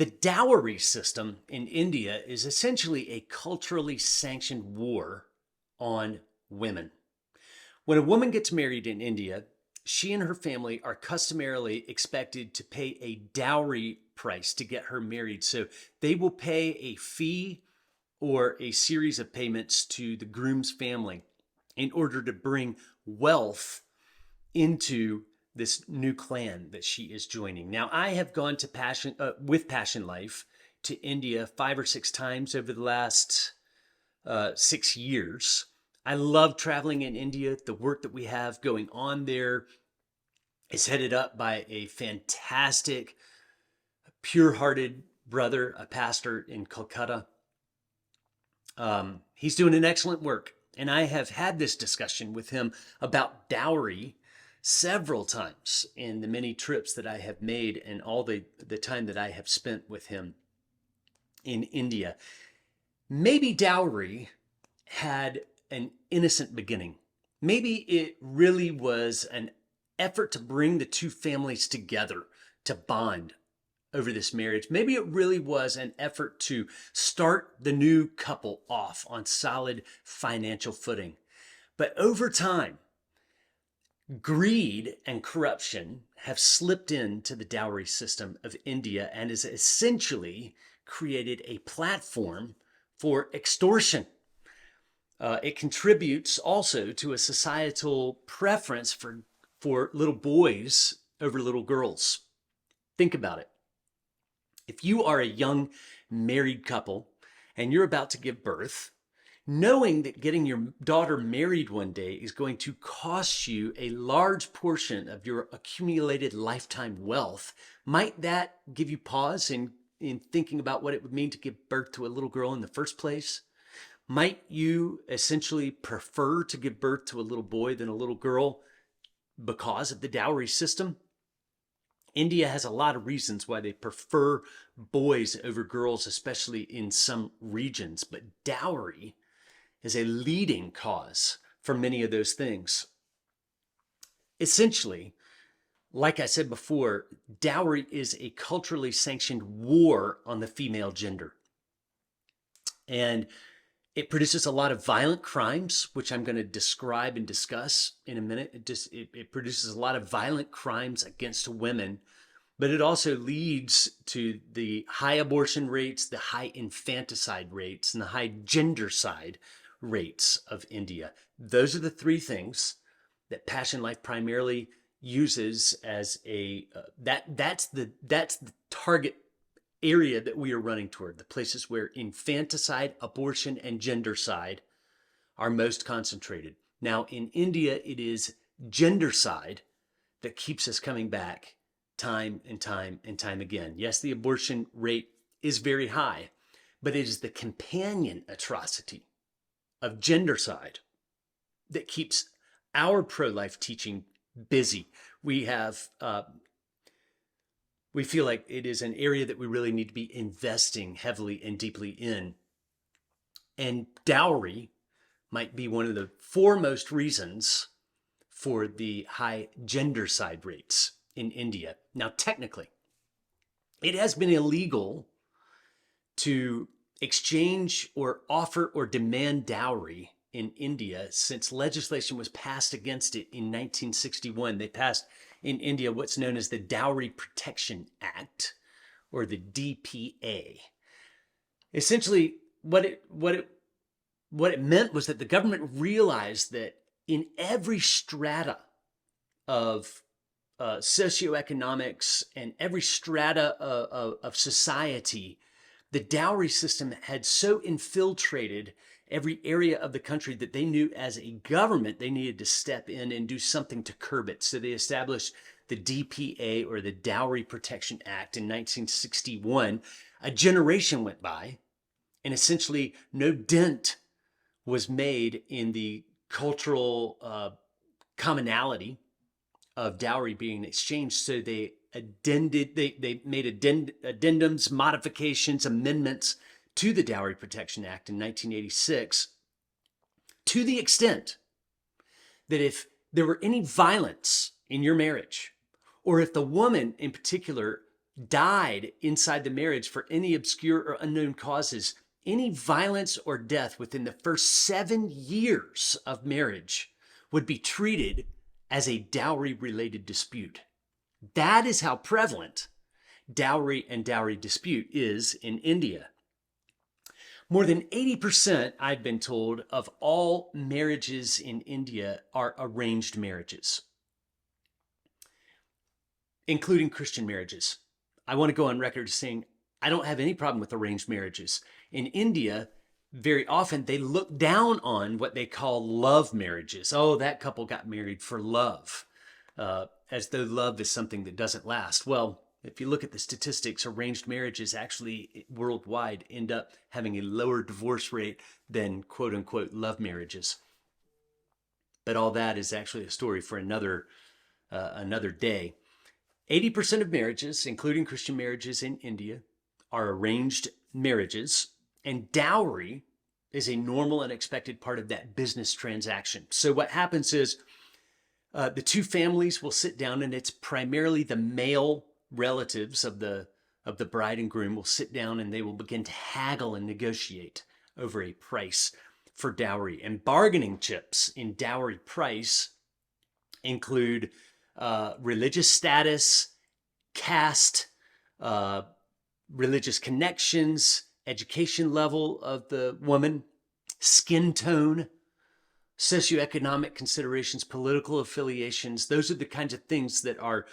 The dowry system in India is essentially a culturally sanctioned war on women. When a woman gets married in India, she and her family are customarily expected to pay a dowry price to get her married. So they will pay a fee or a series of payments to the groom's family in order to bring wealth into this new clan that she is joining. Now, I have gone to with Passion Life to India 5 or 6 times over the last 6 years. I love traveling in India. The work that we have going on there is headed up by a fantastic, pure-hearted brother, a pastor in Kolkata. He's doing an excellent work. And I have had this discussion with him about dowry several times in the many trips that I have made and all the time that I have spent with him in India. Maybe dowry had an innocent beginning. Maybe it really was an effort to bring the two families together to bond over this marriage. Maybe it really was an effort to start the new couple off on solid financial footing. But over time, greed and corruption have slipped into the dowry system of India and has essentially created a platform for extortion. It contributes also to a societal preference for little boys over little girls. Think about it. If you are a young married couple and you're about to give birth, knowing that getting your daughter married one day is going to cost you a large portion of your accumulated lifetime wealth, might that give you pause in thinking about what it would mean to give birth to a little girl in the first place? Might you essentially prefer to give birth to a little boy than a little girl because of the dowry system? India has a lot of reasons why they prefer boys over girls, especially in some regions, but dowry is a leading cause for many of those things. Essentially, like I said before, dowry is a culturally sanctioned war on the female gender. And it produces a lot of violent crimes, which I'm going to describe and discuss in a minute. It produces a lot of violent crimes against women, but it also leads to the high abortion rates, the high infanticide rates, and the high gendercide rates of India. Those are the three things that Passion Life primarily uses as that's the target area that we are running toward, the places where infanticide, abortion, and gendercide are most concentrated. Now, in India, it is gendercide that keeps us coming back time and time and time again. Yes, the abortion rate is very high, but it is the companion atrocity of gendercide that keeps our pro-life teaching busy. We feel like it is an area that we really need to be investing heavily and deeply in. And dowry might be one of the foremost reasons for the high gendercide rates in India. Now, technically, it has been illegal to exchange or offer or demand dowry in India since legislation was passed against it in 1961. They passed in India what's known as the Dowry Protection Act, or the DPA. Essentially, what it meant was that the government realized that in every strata of socioeconomics and every strata of society, the dowry system had so infiltrated every area of the country that they knew as a government they needed to step in and do something to curb it. So they established the DPA, or the Dowry Protection Act, in 1961. A generation went by and essentially no dent was made in the cultural commonality of dowry being exchanged. So they made addendums, modifications, amendments to the Dowry Protection Act in 1986, to the extent that if there were any violence in your marriage, or if the woman in particular died inside the marriage for any obscure or unknown causes, any violence or death within the first 7 years of marriage would be treated as a dowry-related dispute. That is how prevalent dowry and dowry dispute is in India. More than 80%, I've been told, of all marriages in India are arranged marriages, including Christian marriages. I want to go on record as saying I don't have any problem with arranged marriages. In India, very often they look down on what they call love marriages. Oh, that couple got married for love, as though love is something that doesn't last. Well, if you look at the statistics, arranged marriages actually worldwide end up having a lower divorce rate than quote unquote love marriages. But all that is actually a story for another day. 80% of marriages, including Christian marriages in India, are arranged marriages, and dowry is a normal and expected part of that business transaction. So what happens is the two families will sit down, and it's primarily the male relatives of the bride and groom will sit down, and they will begin to haggle and negotiate over a price for dowry. And bargaining chips in dowry price include religious status, caste, religious connections, education level of the woman, skin tone, socioeconomic considerations, political affiliations. Those are the kinds of things that are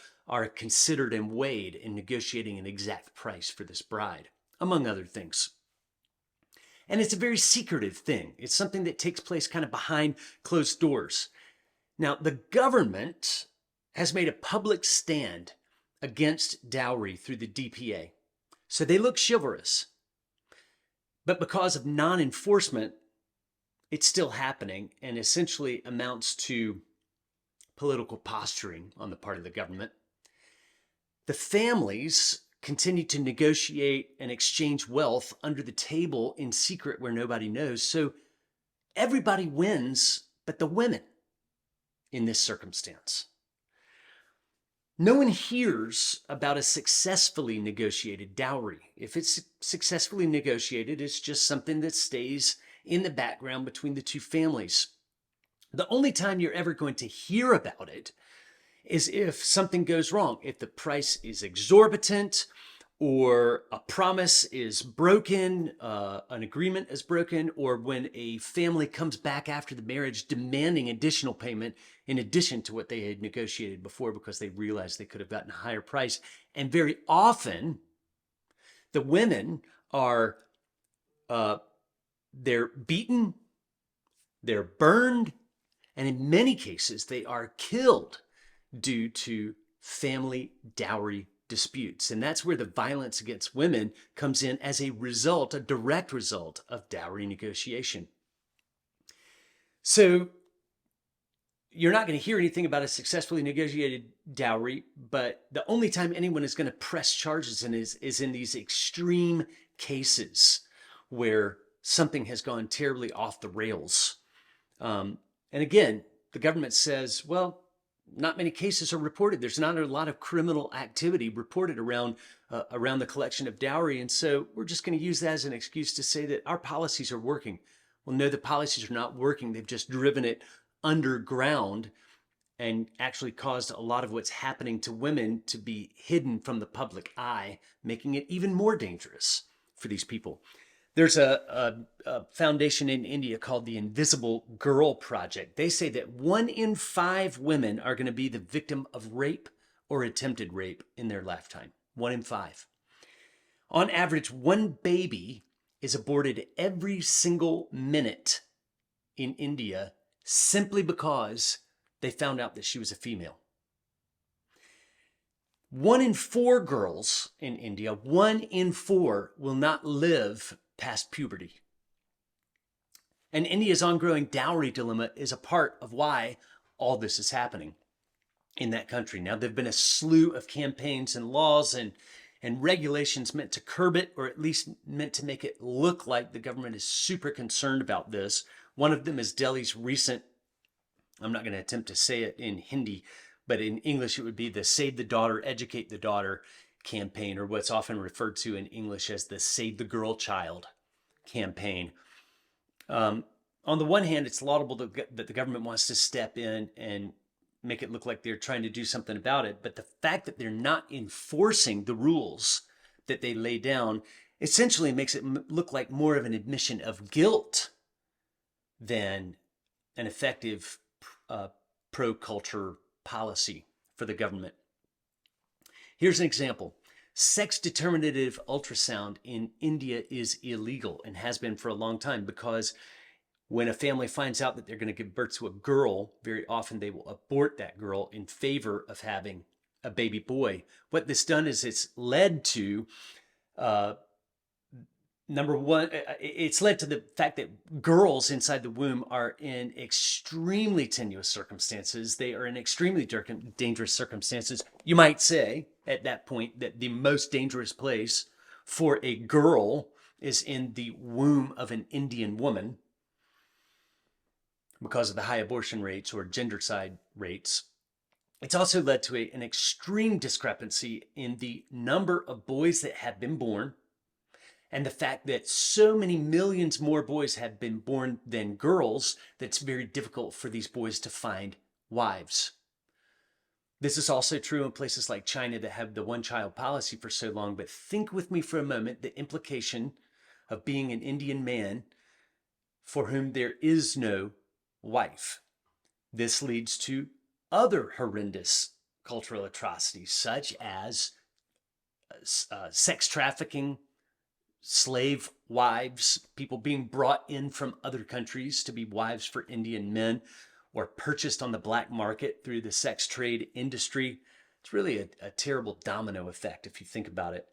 considered and weighed in negotiating an exact price for this bride, among other things. And it's a very secretive thing. It's something that takes place kind of behind closed doors. Now, the government has made a public stand against dowry through the DPA. So they look chivalrous. But because of non-enforcement, it's still happening and essentially amounts to political posturing on the part of the government. The families continue to negotiate and exchange wealth under the table in secret where nobody knows. So everybody wins but the women in this circumstance. No one hears about a successfully negotiated dowry. If it's successfully negotiated, it's just something that stays in the background between the two families. The only time you're ever going to hear about it is if something goes wrong, if the price is exorbitant, or a promise is broken, an agreement is broken, or when a family comes back after the marriage demanding additional payment in addition to what they had negotiated before because they realized they could have gotten a higher price. And very often, the women are, they're beaten, they're burned, and in many cases, they are killed due to family dowry disputes. And that's where the violence against women comes in as a result, a direct result of dowry negotiation. So you're not going to hear anything about a successfully negotiated dowry, but the only time anyone is going to press charges is in these extreme cases where something has gone terribly off the rails. And again, the government says, well, not many cases are reported. There's not a lot of criminal activity reported around the collection of dowry. And so we're just going to use that as an excuse to say that our policies are working. Well, no, the policies are not working. They've just driven it underground and actually caused a lot of what's happening to women to be hidden from the public eye, making it even more dangerous for these people. There's a foundation in India called the Invisible Girl Project. They say that 1 in 5 women are going to be the victim of rape or attempted rape in their lifetime. 1 in 5. On average, 1 baby is aborted every single minute in India simply because they found out that she was a female. 1 in 4 girls in India, 1 in 4 will not live past puberty. And India's ongoing dowry dilemma is a part of why all this is happening in that country. Now, there have been a slew of campaigns and laws and regulations meant to curb it, or at least meant to make it look like the government is super concerned about this. One of them is Delhi's recent, I'm not going to attempt to say it in Hindi, but in English it would be the Save the Daughter, Educate the Daughter campaign, or what's often referred to in English as the Save the Girl Child campaign. On the one hand, it's laudable that the government wants to step in and make it look like they're trying to do something about it. But the fact that they're not enforcing the rules that they lay down essentially makes it look like more of an admission of guilt than an effective pro-culture policy for the government. Here's an example. Sex-determinative ultrasound in India is illegal and has been for a long time, because when a family finds out that they're going to give birth to a girl, very often they will abort that girl in favor of having a baby boy. What this done is it's led to number one, it's led to the fact that girls inside the womb are in extremely tenuous circumstances. They are in extremely dangerous circumstances. You might say at that point that the most dangerous place for a girl is in the womb of an Indian woman because of the high abortion rates or gendercide rates. It's also led to an extreme discrepancy in the number of boys that have been born, and the fact that so many millions more boys have been born than girls that it's very difficult for these boys to find wives. This is also true in places like China that have the one-child policy for so long. But think with me for a moment the implication of being an Indian man for whom there is no wife. This leads to other horrendous cultural atrocities, such as sex trafficking, slave wives, people being brought in from other countries to be wives for Indian men, or purchased on the black market through the sex trade industry. It's really a terrible domino effect if you think about it.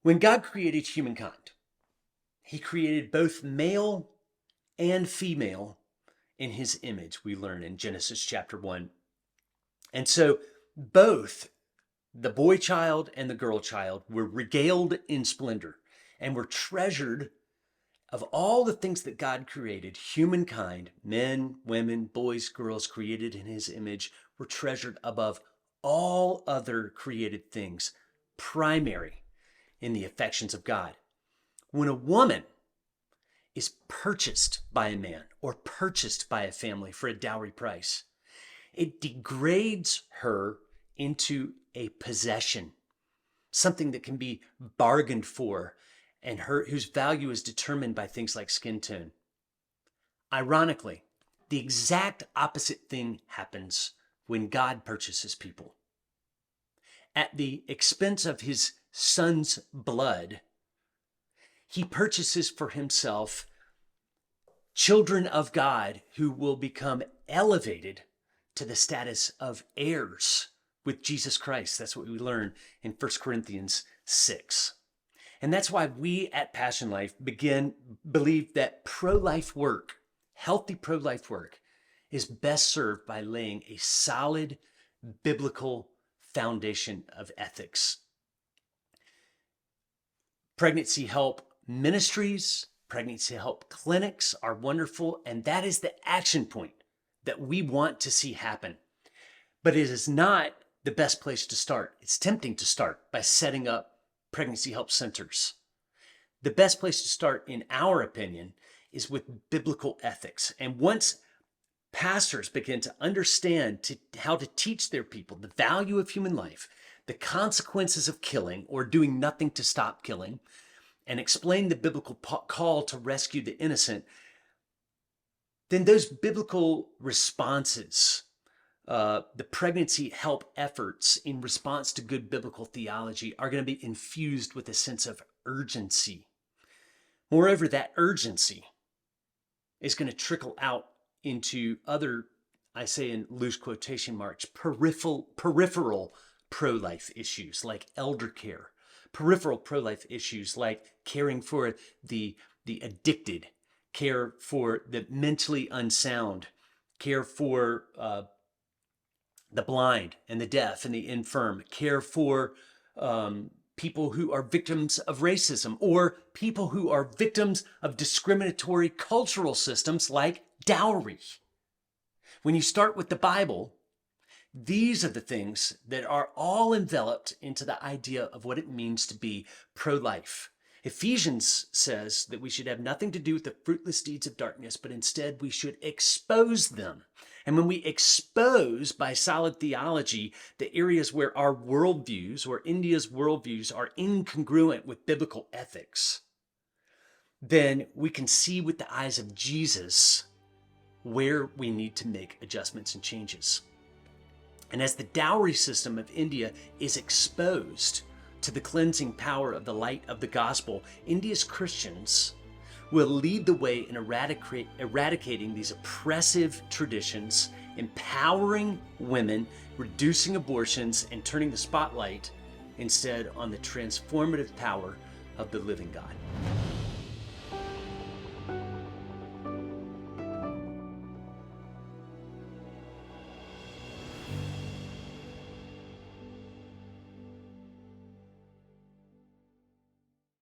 When God created humankind, he created both male and female in his image, we learn in Genesis chapter 1. And so both the boy child and the girl child were regaled in splendor and were treasured. Of all the things that God created, humankind, men, women, boys, girls created in his image, were treasured above all other created things, primary in the affections of God. When a woman is purchased by a man or purchased by a family for a dowry price, it degrades her into a possession, something that can be bargained for, and whose value is determined by things like skin tone. Ironically, the exact opposite thing happens when God purchases people. At the expense of his son's blood, he purchases for himself children of God who will become elevated to the status of heirs with Jesus Christ. That's what we learn in 1 Corinthians 6. And that's why we at Passion Life believe that pro-life work, healthy pro-life work, is best served by laying a solid biblical foundation of ethics. Pregnancy help ministries, pregnancy help clinics are wonderful, and that is the action point that we want to see happen. But it is not the best place to start. It's tempting to start by setting up pregnancy help centers. The best place to start, in our opinion, is with biblical ethics. And once pastors begin to understand how to teach their people the value of human life, the consequences of killing or doing nothing to stop killing, and explain the biblical call to rescue the innocent, then those biblical responses, the pregnancy help efforts in response to good biblical theology, are going to be infused with a sense of urgency. Moreover, that urgency is going to trickle out into other, I say in loose quotation marks, peripheral pro-life issues like elder care, peripheral pro-life issues like caring for the addicted, care for the mentally unsound, care for the blind and the deaf and the infirm, care for people who are victims of racism, or people who are victims of discriminatory cultural systems like dowry. When you start with the Bible, These are the things that are all enveloped into the idea of what it means to be pro-life. Ephesians says that we should have nothing to do with the fruitless deeds of darkness, but instead we should expose them. And when we expose by solid theology the areas where our worldviews or India's worldviews are incongruent with biblical ethics, then we can see with the eyes of Jesus where we need to make adjustments and changes. And as the dowry system of India is exposed to the cleansing power of the light of the gospel, India's Christians will lead the way in eradicating these oppressive traditions, empowering women, reducing abortions, and turning the spotlight instead on the transformative power of the living God.